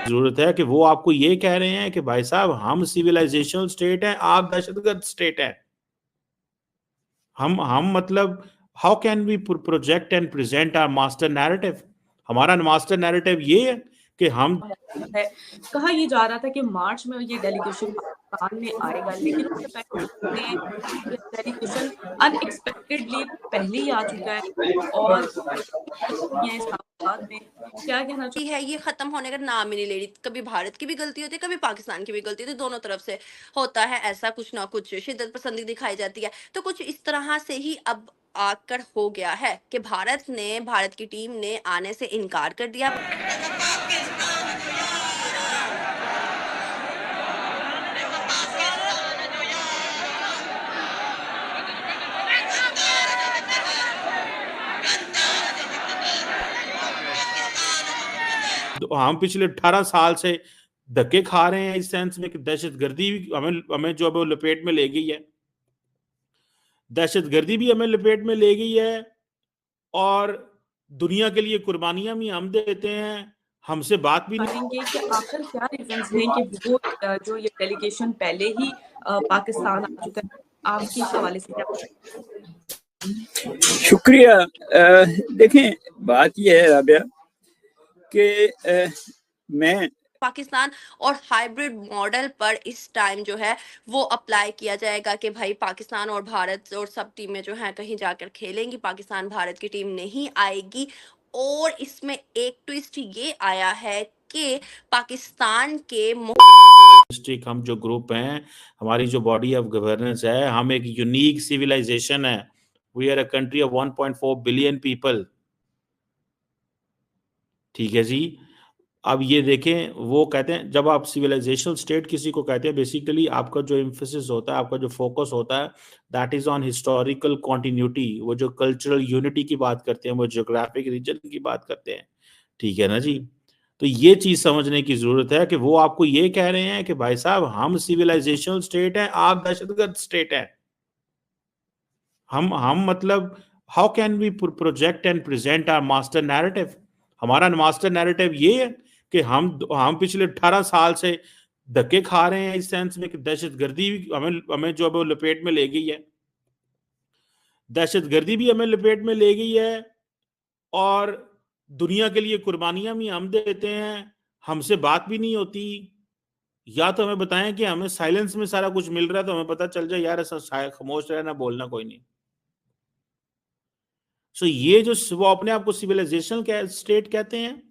जरूरत है कि वो आपको ये कह रहे हैं कि भाई साहब हम सिविलाइजेशनल स्टेट है, आप दहशतगर्द स्टेट है। हम मतलब how can we project and present our master narrative? हमारा मास्टर नैरेटिव ये है कि हम है। कहा ये जा रहा था कि मार्च में ये डेलीगेशन पाकिस्तान में आएगा, लेकिन उससे पहले डेलीगेशन अनएक्सपेक्टेडली पहले ही आ चुका है और ये इस्लामाबाद में क्या कहना है, ये खत्म होने का नाम ही नहीं ले रही। कभी भारत की भी गलती होती है, कभी पाकिस्तान की भी गलती होती है, दोनों तरफ से होता है ऐसा, कुछ ना कुछ शिद्दत पसंदी दिखाई जाती है। तो कुछ इस तरह से ही अब आकर हो गया है कि भारत की टीम ने आने से इनकार कर दिया। हम पिछले 18 साल से धक्के खा रहे हैं इस सेंस में कि दहशतगर्दी हमें जो अब लपेट में ले गई है, दहशतगर्दी भी हमें लपेट में ले गई है और दुनिया के लिए कुर्बानियां भी हम देते हैं, हमसे बात भी नहीं। कहेंगे कि आखिर क्या रीजंस हैं कि वो जो ये डेलीगेशन पहले ही पाकिस्तान आ चुका है, आपके हवाले से क्या? शुक्रिया। देखें, बात यह है राबिया कि मैं पाकिस्तान और हाइब्रिड मॉडल पर इस टाइम जो है वो अप्लाई किया जाएगा कि भाई पाकिस्तान और भारत और सब टीमें जो हैं कहीं जाकर खेलेंगी, पाकिस्तान भारत की टीम नहीं आएगी। और इसमें एक ट्विस्ट ये आया है कि पाकिस्तान के हम जो ग्रुप हैं, हमारी जो बॉडी ऑफ गवर्नेंस है, हम एक यूनिक सिविलाइजेशन है। We are a country of 1.4 billion people. ठीक है जी। अब ये देखें, वो कहते हैं जब आप सिविलाइजेशनल स्टेट किसी को कहते हैं, बेसिकली आपका जो एम्फेसिस होता है, आपका जो फोकस होता है, that is on historical continuity. वो जो कल्चरल यूनिटी की बात करते हैं, वो ज्योग्राफिक रीजन की बात करते हैं। ठीक है ना जी। तो ये चीज समझने की जरूरत है कि वो आपको ये कह रहे हैं कि भाई साहब हम सिविलाइजेशनल स्टेट है, आप दहशतगर्द स्टेट है। हम मतलब how can we project and present our master narrative? हमारा मास्टर नैरेटिव ये है कि हम पिछले 18 साल से धक्के खा रहे हैं इस सेंस में कि दहशतगर्दी हमें जो अब लपेट में ले गई है, दहशतगर्दी भी हमें लपेट में ले गई है और दुनिया के लिए कुर्बानियां भी हम देते हैं, हमसे बात भी नहीं होती। या तो हमें बताएं कि हमें साइलेंस में सारा कुछ मिल रहा है, तो हमें पता चल जाए यार ऐसा खामोश रहना, बोलना कोई नहीं। सो ये जो वो अपने आप को सिविलाइजेशनल स्टेट कहते हैं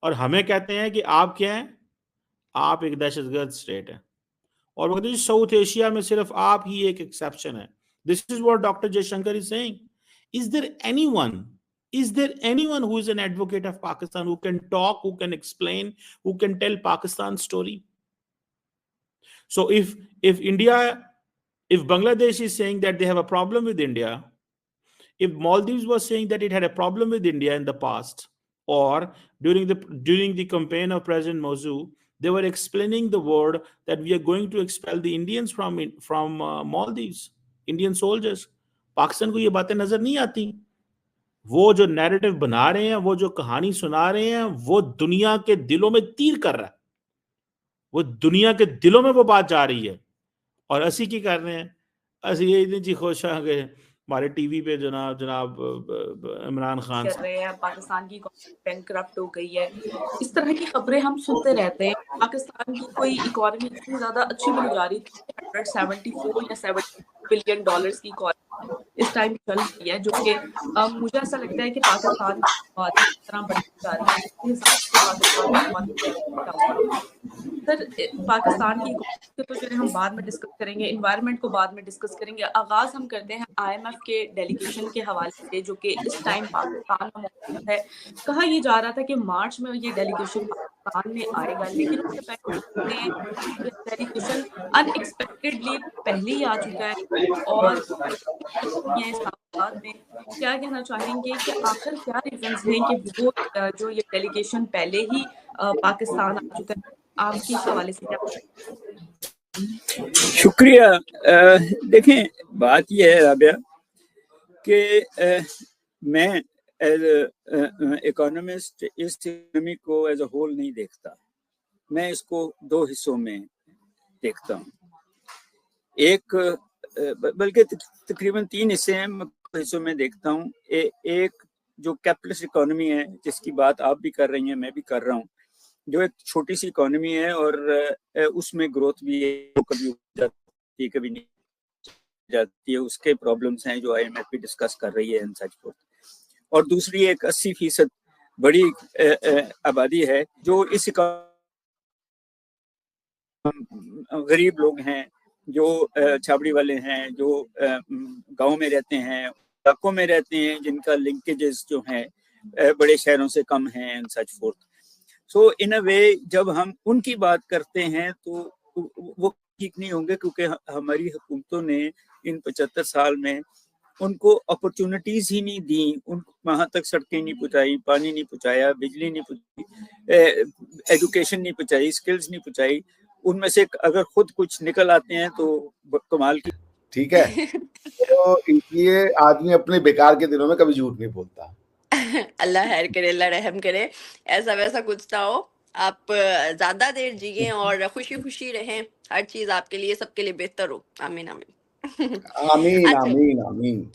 और हमें कहते हैं कि आप क्या हैं, आप एक दहशतगर्द स्टेट है। और वो कहते हैं साउथ एशिया में सिर्फ आप ही एक एक्सेप्शन है। This is what doctor Jaishankar is saying. Is there anyone who is an advocate of Pakistan who can talk, who can explain, who can tell Pakistan's story? So if Bangladesh is saying that they have a problem with India, if Maldives was saying that it had a problem with India in the past, or during the campaign of President Mozu, they were explaining the word that we are going to expel the Indians from Maldives, Indian soldiers. Pakistan को ये बातें नजर नहीं आती। वो जो narrative बना रहे हैं, वो जो कहानी सुना रहे हैं, वो दुनिया के दिलों में तीर कर रहा है। वो दुनिया के दिलों में वो बात जा रही है और असी की कर रहे हैं। असी ये जी खुश हैं कि हमारे टीवी पे जनाब इमरान खान कर रहे हैं, पाकिस्तान की बैंकरप्ट हो गई है, इस तरह की खबरें हम सुनते रहते हैं। पाकिस्तान की कोई इकोनॉमी इतनी ज्यादा अच्छी बनी जा रही थी, 174 या 70 बिलियन डॉलर्स की इकोनॉमी इस टाइम चल रही है, जो कि मुझे ऐसा लगता है कि पाकिस्तान इस तरह बढ़ती जा रही है। इस हिसाब से सर पाकिस्तान की तो चलिए हम बाद में डिस्कस करेंगे, एनवायरनमेंट को बाद में डिस्कस करेंगे। आगाज हम करते हैं IMF के डेलीगेशन के हवाले से, जो कि इस टाइम पाकिस्तान में मौजूद है। कहा ये जा रहा था कि मार्च में ये डेलीगेशन पाकिस्तान में आएगा, लेकिन उससे पहले डेलीगेशन अनएक्सपेक्टेडली पहले ही आ चुका है और ये इस्लामाबाद में क्या कहना चाहेंगे कि आखिर क्या रीजंस हैं कि वो जो ये डेलीगेशन पहले ही पाकिस्तान आ चुका है, आपके हवाले से क्या? शुक्रिया। देखें, बात यह है राबिया कि मैं एज इकोनॉमिस्ट इस इकोनॉमी को एज अ होल नहीं देखता। मैं इसको दो हिस्सों में देखता हूँ। एक बल्कि तकरीबन तीन हिस्से हैं, मैं हिस्सों में देखता हूँ। एक जो कैपिटलिस्ट इकोनॉमी है, जिसकी बात आप भी कर रही हैं, मैं भी कर रहा हूँ, जो एक छोटी सी इकोनॉमी है और उसमें ग्रोथ भी है, कभी हो जाती है कभी नहीं जाती है, उसके प्रॉब्लम्स हैं जो IMF भी डिस्कस कर रही है एंड सच फोर्थ। और दूसरी एक 80% बड़ी आबादी है जो इस गरीब लोग हैं, जो छाबड़ी वाले हैं, जो गांव में रहते हैं, इलाकों में रहते हैं, जिनका लिंकेजेस जो हैं बड़े शहरों से कम हैं एंड सच फोर्थ। सो इन अ वे जब हम उनकी बात करते हैं तो वो ठीक नहीं होंगे, क्योंकि हमारी हुकूमतों ने इन 75 साल में उनको अपॉर्चुनिटीज ही नहीं दी, उनको वहां तक सड़कें नहीं पहुंचाई, पानी नहीं पहुंचाया, बिजली नहीं पहुंचाई, एजुकेशन नहीं पहुंचाई, स्किल्स नहीं पहुंचाई। उनमें से अगर खुद कुछ निकल आते हैं तो कमाल की। ठीक है, तो इसलिए आदमी अपने बेकार के दिनों में कभी झूठ नहीं बोलता। अल्लाह खैर करे, अल्लाह रहम करे, ऐसा वैसा कुछ ना हो। आप ज्यादा देर जिए और खुशी खुशी रहें, हर चीज आपके लिए सबके लिए बेहतर हो। आमीन आमीन। आमीन अच्छा आमीन आमीन।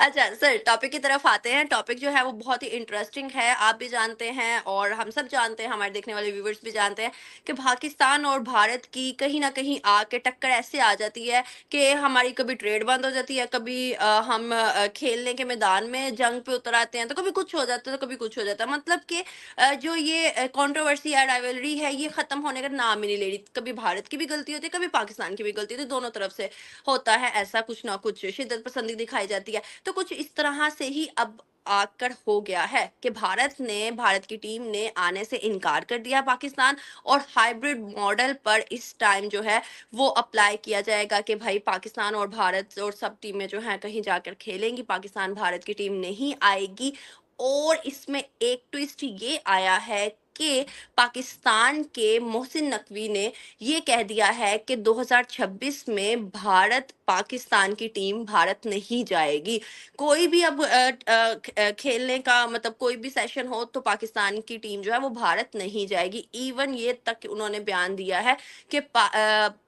अच्छा सर, टॉपिक की तरफ आते हैं। टॉपिक जो है वो बहुत ही इंटरेस्टिंग है, आप भी जानते हैं और हम सब जानते हैं, हमारे देखने वाले व्यूवर्स भी जानते हैं कि पाकिस्तान और भारत की कहीं ना कहीं आके टक्कर ऐसे आ जाती है कि हमारी कभी ट्रेड बंद हो जाती है, कभी हम खेलने के मैदान में जंग पे उतर आते हैं, तो कभी कुछ हो जाता है तो कभी कुछ हो जाता है। मतलब कि जो ये कंट्रोवर्सी है, राइवलरी है, ये खत्म होने का नाम ही नहीं ले रही। कभी भारत की भी गलती होती है, कभी पाकिस्तान की भी गलती होती है, दोनों तरफ से होता है ऐसा कुछ ना कुछ, शिद्दत पसंदी दिखाई जाती है। तो कुछ इस तरह से ही अब आकर हो गया है कि भारत की टीम ने आने से इनकार कर दिया पाकिस्तान, और हाइब्रिड मॉडल पर इस टाइम जो है वो अप्लाई किया जाएगा कि भाई पाकिस्तान और भारत और सब टीमें जो हैं कहीं जाकर खेलेंगी, पाकिस्तान भारत की टीम नहीं आएगी। और इसमें एक ट्विस्ट ये आया है कि पाकिस्तान के मोहसिन नकवी ने ये कह दिया है कि 2026 में भारत पाकिस्तान की टीम भारत नहीं जाएगी। कोई भी अब खेलने का मतलब कोई भी सेशन हो तो पाकिस्तान की टीम जो है वो भारत नहीं जाएगी। इवन ये तक उन्होंने बयान दिया है कि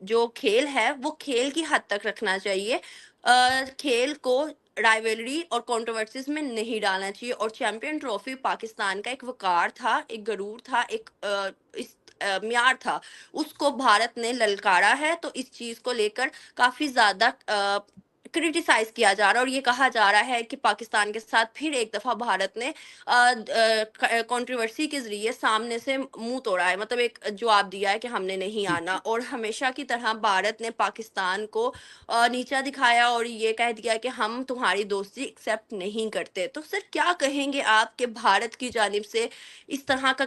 जो खेल है वो खेल की हद तक रखना चाहिए, खेल को राइवलरी और कंट्रोवर्सीज में नहीं डालना चाहिए। और चैंपियन ट्रॉफी पाकिस्तान का एक वकार था, एक गरूर था, एक इस म्यार था, उसको भारत ने ललकारा है। तो इस चीज को लेकर काफी ज्यादा क्रिटिसाइज किया जा रहा है और ये कहा जा रहा है कि पाकिस्तान के साथ फिर एक दफा भारत ने कंट्रोवर्सी के जरिए सामने से मुंह तोड़ा है, मतलब एक जवाब दिया है कि हमने नहीं आना। और हमेशा की तरह भारत ने पाकिस्तान को नीचा दिखाया और ये कह दिया कि हम तुम्हारी दोस्ती एक्सेप्ट नहीं करते। तो सर क्या कहेंगे आप कि भारत की जानिब से इस तरह का